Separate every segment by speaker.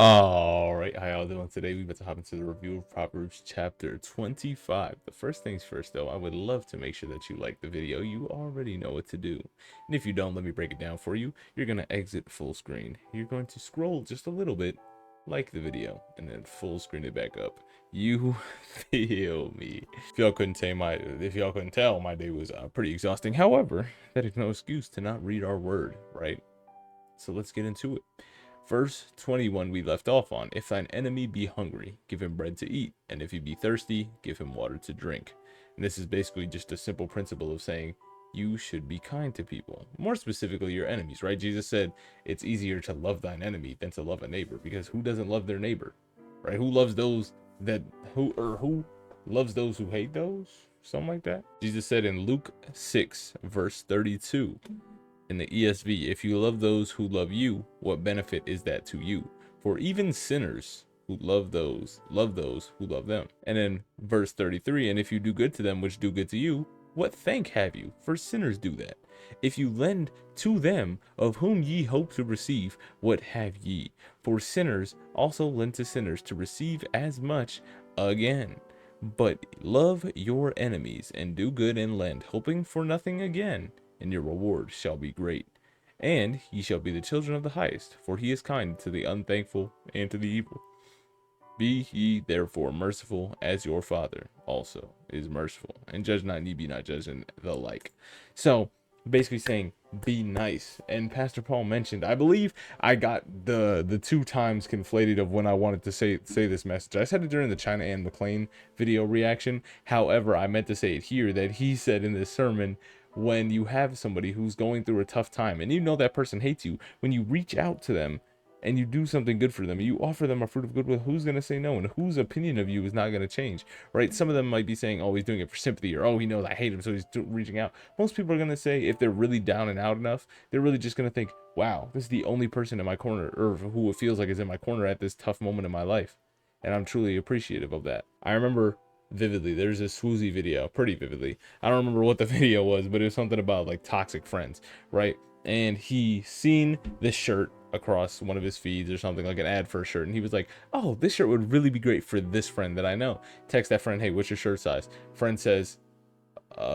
Speaker 1: All right, how y'all doing today? We about to hop into the review of Proverbs chapter 25. The first things first, though, I would love to make sure that you like the video. You already know what to do. And if you don't, let me break it down for you. You're going to exit full screen. You're going to scroll just a little bit, like the video, and then full screen it back up. You feel me. If y'all couldn't tell, my day was pretty exhausting. However, that is no excuse to not read our word, right? So let's get into it. Verse 21 we left off on. If thine enemy be hungry, give him bread to eat, and if he be thirsty, give him water to drink. And this is basically just a simple principle of saying you should be kind to people, more specifically your enemies, right? Jesus said it's easier to love thine enemy than to love a neighbor, because who doesn't love their neighbor, right? Who loves those that who loves those who hate those? Something like that. Jesus said in Luke 6 verse 32 in the ESV, if you love those who love you, what benefit is that to you? For even sinners who love those who love them. And in verse 33, and if you do good to them which do good to you, what thank have you? For sinners do that. If you lend to them of whom ye hope to receive, what have ye? For sinners also lend to sinners to receive as much again. But love your enemies and do good and lend, hoping for nothing again, and your reward shall be great. And ye shall be the children of the highest, for he is kind to the unthankful and to the evil. Be ye therefore merciful, as your Father also is merciful. And judge not, ye be not judged, and the like. So basically saying be nice. And Pastor Paul mentioned, I believe I got the two times conflated of when I wanted to say this message. I said it during the China and McClain video reaction. However, I meant to say it here, that he said in this sermon, when you have somebody who's going through a tough time and you know that person hates you, when you reach out to them and you do something good for them, you offer them a fruit of goodwill, who's going to say no? And whose opinion of you is not going to change, right? Some of them might be saying, oh, he's doing it for sympathy, or oh, he knows I hate him, so he's reaching out. Most people are going to say, if they're really down and out enough, they're really just going to think, wow, this is the only person in my corner, or who it feels like is in my corner at this tough moment in my life. And I'm truly appreciative of that. I remember vividly, there's this Swoozy video, pretty vividly. I don't remember what the video was, but it was something about like toxic friends, right? And he seen this shirt across one of his feeds or something, like an ad for a shirt, and he was like, oh, this shirt would really be great for this friend that I know. Text that friend, hey, what's your shirt size? Friend says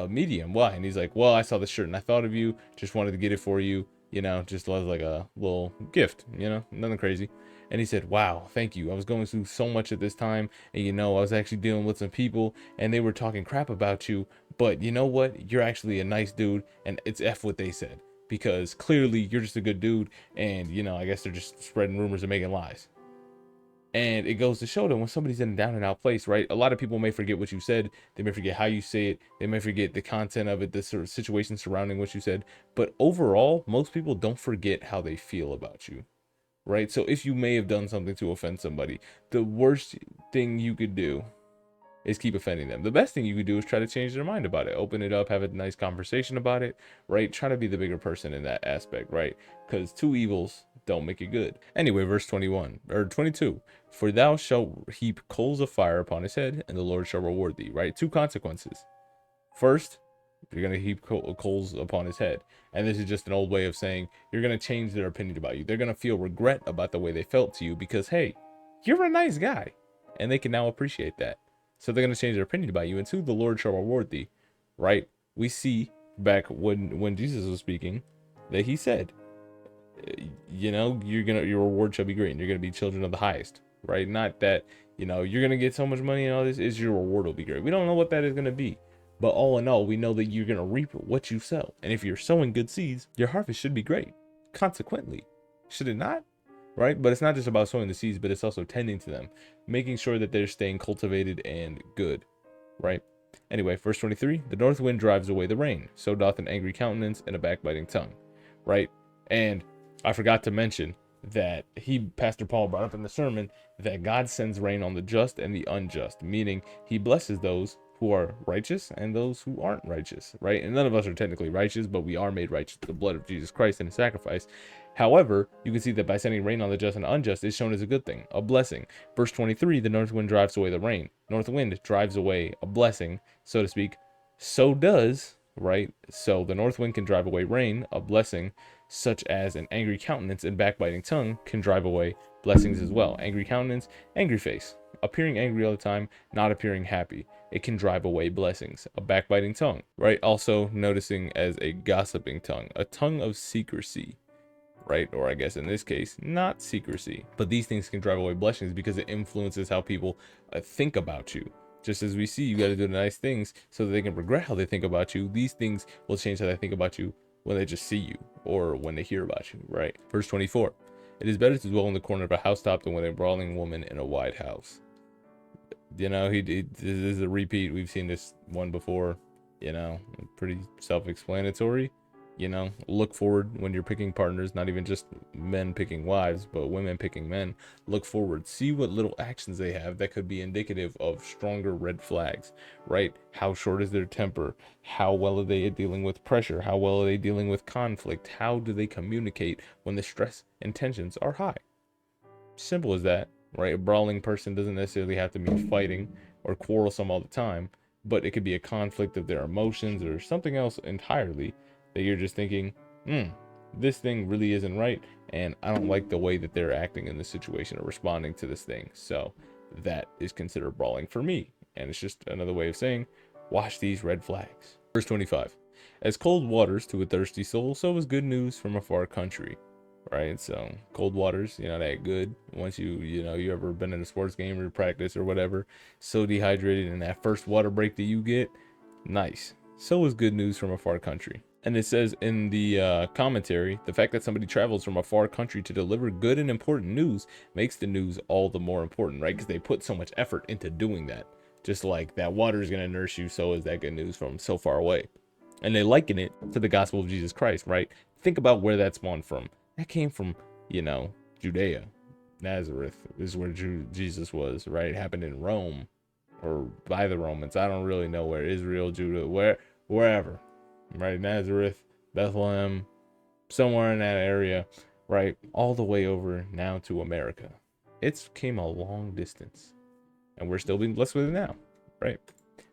Speaker 1: medium. Why? And he's like, well, I saw this shirt and I thought of you, just wanted to get it for you, you know, just as like a little gift, you know, nothing crazy. And he said, wow, thank you, I was going through so much at this time, and you know, I was actually dealing with some people and they were talking crap about you, but you know what, you're actually a nice dude, and it's F what they said, because clearly you're just a good dude, and you know, I guess they're just spreading rumors and making lies. And it goes to show that when somebody's in a down and out place, right, a lot of people may forget what you said, they may forget how you say it, they may forget the content of it, the sort of situation surrounding what you said, but overall most people don't forget how they feel about you, right? So if you may have done something to offend somebody, the worst thing you could do is keep offending them. The best thing you could do is try to change their mind about it. Open it up, have a nice conversation about it, right? Try to be the bigger person in that aspect, right? Because two evils don't make it good. Anyway, verse 21 or 22, for thou shalt heap coals of fire upon his head, and the Lord shall reward thee, right? Two consequences. First, you're going to heap coals upon his head. And this is just an old way of saying you're going to change their opinion about you. They're going to feel regret about the way they felt to you because, hey, you're a nice guy. And they can now appreciate that. So they're going to change their opinion about you. And two, the Lord shall reward thee, right? We see back when Jesus was speaking that he said, you know, your reward shall be great and you're going to be children of the highest, right? Not that, you know, you're going to get so much money and all this, is your reward will be great. We don't know what that is going to be. But all in all, we know that you're going to reap what you sow. And if you're sowing good seeds, your harvest should be great. Consequently, should it not? Right? But it's not just about sowing the seeds, but it's also tending to them, making sure that they're staying cultivated and good, right? Anyway, verse 23, the north wind drives away the rain, so doth an angry countenance and a backbiting tongue, right? And I forgot to mention that Pastor Paul brought up in the sermon that God sends rain on the just and the unjust, meaning he blesses those who are righteous and those who aren't righteous, right? And none of us are technically righteous, but we are made righteous through the blood of Jesus Christ and his sacrifice. However, you can see that by sending rain on the just and unjust is shown as a good thing, a blessing. Verse 23, the north wind drives away the rain. North wind drives away a blessing, so to speak. So does, right? So the north wind can drive away rain, a blessing, such as an angry countenance and backbiting tongue can drive away blessings as well. Angry countenance, angry face. Appearing angry all the time, not appearing happy. It can drive away blessings. A backbiting tongue, right? Also noticing as a gossiping tongue, a tongue of secrecy, right? Or I guess in this case, not secrecy. But these things can drive away blessings because it influences how people think about you. Just as we see, you got to do the nice things so that they can regret how they think about you. These things will change how they think about you when they just see you or when they hear about you, right? Verse 24. It is better to dwell in the corner of a housetop than with a brawling woman in a wide house. You know, this is a repeat. We've seen this one before, you know, pretty self-explanatory. You know, look forward when you're picking partners, not even just men picking wives, but women picking men. Look forward, see what little actions they have that could be indicative of stronger red flags, right? How short is their temper? How well are they dealing with pressure? How well are they dealing with conflict? How do they communicate when the stress and tensions are high? Simple as that, right? A brawling person doesn't necessarily have to mean fighting or quarrelsome all the time, but it could be a conflict of their emotions or something else entirely that you're just thinking, this thing really isn't right, and I don't like the way that they're acting in this situation or responding to this thing. So that is considered brawling for me. And it's just another way of saying, watch these red flags. Verse 25. As cold waters to a thirsty soul, so is good news from a far country. Right, so cold waters, you know, that good. Once you ever been in a sports game or practice or whatever, so dehydrated, and that first water break that you get, nice. So is good news from a far country. And it says in the commentary, the fact that somebody travels from a far country to deliver good and important news makes the news all the more important, right? Because they put so much effort into doing that. Just like that water is going to nurse you, so is that good news from so far away. And they liken it to the gospel of Jesus Christ, right? Think about where that spawned from. That came from, Judea. Nazareth is where Jesus was, right? It happened in Rome or by the Romans. I don't really know where. Israel, Judah, wherever, right? Nazareth, Bethlehem, somewhere in that area, right? All the way over now to America. It's came a long distance, and we're still being blessed with it now, right?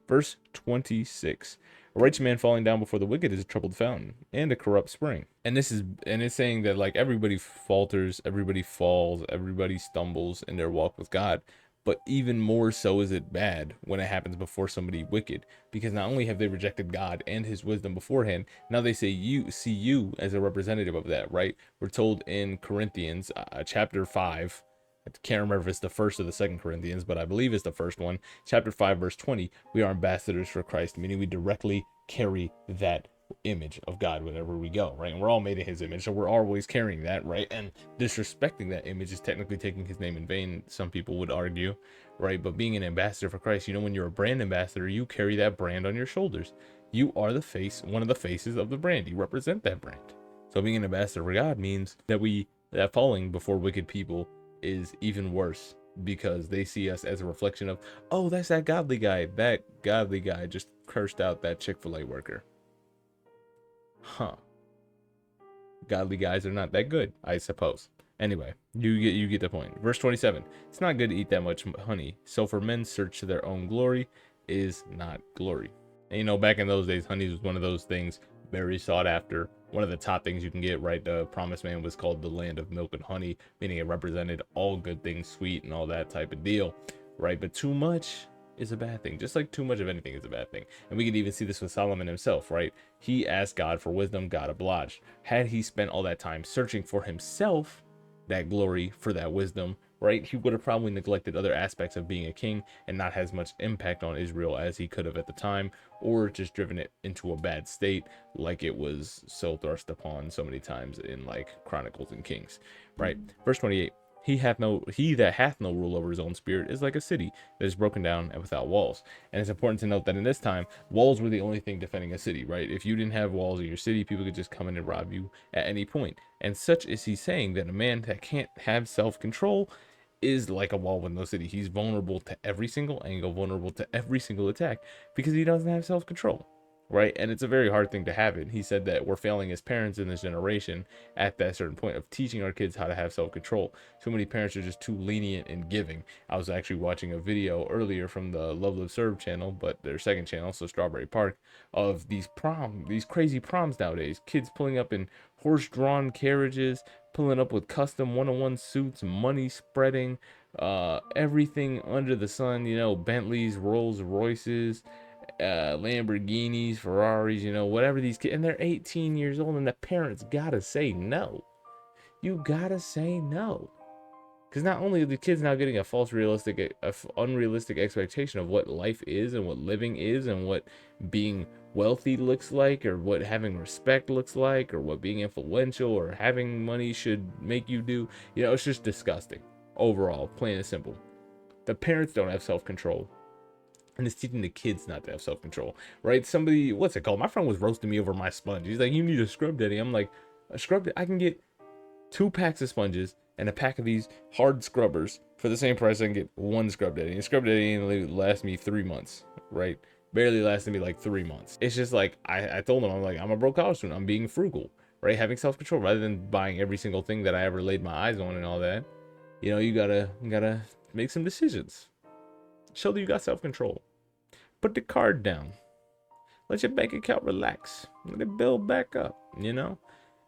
Speaker 1: Verse 26. A righteous man falling down before the wicked is a troubled fountain and a corrupt spring. And it's saying that like everybody falters, everybody falls, everybody stumbles in their walk with God. But even more so is it bad when it happens before somebody wicked, because not only have they rejected God and his wisdom beforehand, now they say you see you as a representative of that, right? We're told in Corinthians chapter 5, I can't remember if it's the first or the second Corinthians, but I believe it's the first one. Chapter 5, verse 20, we are ambassadors for Christ, meaning we directly carry that image of God wherever we go, right? And we're all made in his image, so we're always carrying that, right? And disrespecting that image is technically taking his name in vain, some people would argue, right? But being an ambassador for Christ, when you're a brand ambassador, you carry that brand on your shoulders. You are the face, one of the faces of the brand. You represent that brand. So being an ambassador for God means that falling before wicked people is even worse, because they see us as a reflection of, oh, that's that godly guy. That godly guy just cursed out that Chick-fil-A worker. Huh. Godly guys are not that good, I suppose. Anyway, you get the point. Verse 27. It's not good to eat that much honey. So for men's search to their own glory is not glory. And back in those days, honey was one of those things very sought after. One of the top things you can get, right? The promised land was called the land of milk and honey, meaning it represented all good things, sweet and all that type of deal, right? But too much is a bad thing, just like too much of anything is a bad thing. And we can even see this with Solomon himself, right? He asked God for wisdom, God obliged. Had he spent all that time searching for himself that glory, for that wisdom, right, he would have probably neglected other aspects of being a king and not as much impact on Israel as he could have at the time, or just driven it into a bad state like it was so thrust upon so many times in like Chronicles and Kings, right? Verse 28. He that hath no rule over his own spirit is like a city that is broken down and without walls. And it's important to note that in this time, walls were the only thing defending a city, right? If you didn't have walls in your city, people could just come in and rob you at any point. And such is he saying that a man that can't have self-control is like a wall with no city. He's vulnerable to every single angle, vulnerable to every single attack, because he doesn't have self-control, right? And it's a very hard thing to happen. He said that we're failing as parents in this generation at that certain point of teaching our kids how to have self-control. So many parents are just too lenient in giving. I was actually watching a video earlier from the Love Live Serve channel, but their second channel, so Strawberry Park, of these crazy proms nowadays. Kids pulling up in horse-drawn carriages, pulling up with custom one-on-one suits, money spreading, everything under the sun, Bentleys, Rolls Royces, Lamborghinis, Ferraris, whatever these kids, and they're 18 years old, and the parents gotta say no. You gotta say no. Because not only are the kids now getting a unrealistic expectation of what life is and what living is and what being wealthy looks like, or what having respect looks like, or what being influential or having money should make you do. It's just disgusting overall, plain and simple. The parents don't have self-control, and it's teaching the kids not to have self-control, right? Somebody, what's it called? My friend was roasting me over my sponge. He's like, you need a scrub daddy. I'm like, a scrub daddy? I can get 2 packs of sponges and a pack of these hard scrubbers for the same price I can get 1 scrub daddy. And scrub daddy ain't last me 3 months, right? Barely lasted me like 3 months. It's just like, I told him, I'm like, I'm a broke college student. I'm being frugal, right? Having self-control rather than buying every single thing that I ever laid my eyes on and all that. You gotta make some decisions. Show that you got self-control. Put the card down. Let your bank account relax. Let it build back up,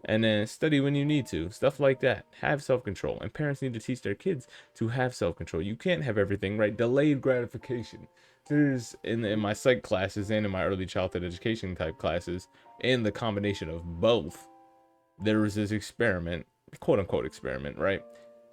Speaker 1: And then study when you need to. Stuff like that. Have self-control. And parents need to teach their kids to have self-control. You can't have everything, right? Delayed gratification. There's, in my psych classes and in my early childhood education type classes, and the combination of both, there was this experiment, quote unquote experiment, right?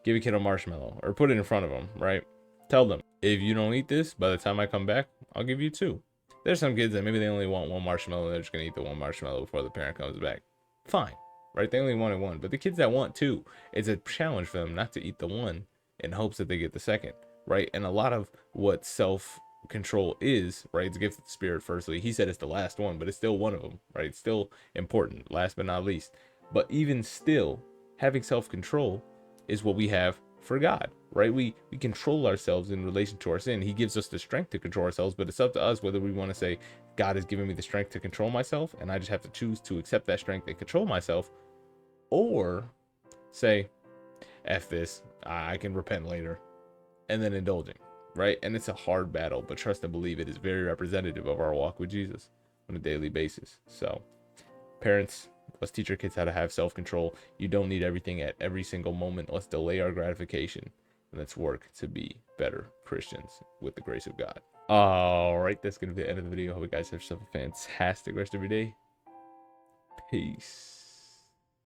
Speaker 1: Give a kid a marshmallow or put it in front of them, right? Tell them, if you don't eat this, by the time I come back, I'll give you 2. There's some kids that maybe they only want 1 marshmallow, and they're just gonna eat the 1 marshmallow before the parent comes back. Fine, right? They only wanted 1. But the kids that want 2, it's a challenge for them not to eat the 1 in hopes that they get the 2nd, right? And a lot of what self-control is, right? It's a gift of the spirit, firstly. He said it's the last one, but it's still one of them, right? It's still important, last but not least. But even still, having self-control is what we have for God, right? We control ourselves in relation to our sin. He gives us the strength to control ourselves, but it's up to us whether we want to say, God has given me the strength to control myself, and I just have to choose to accept that strength and control myself, or say, F this, I can repent later, and then indulging, right? And it's a hard battle, but trust and believe it is very representative of our walk with Jesus on a daily basis. So, parents, let's teach our kids how to have self-control. You don't need everything at every single moment. Let's delay our gratification, and let's work to be better Christians with the grace of God. All right, that's going to be the end of the video. Hope you guys have yourself a fantastic rest of your day. Peace.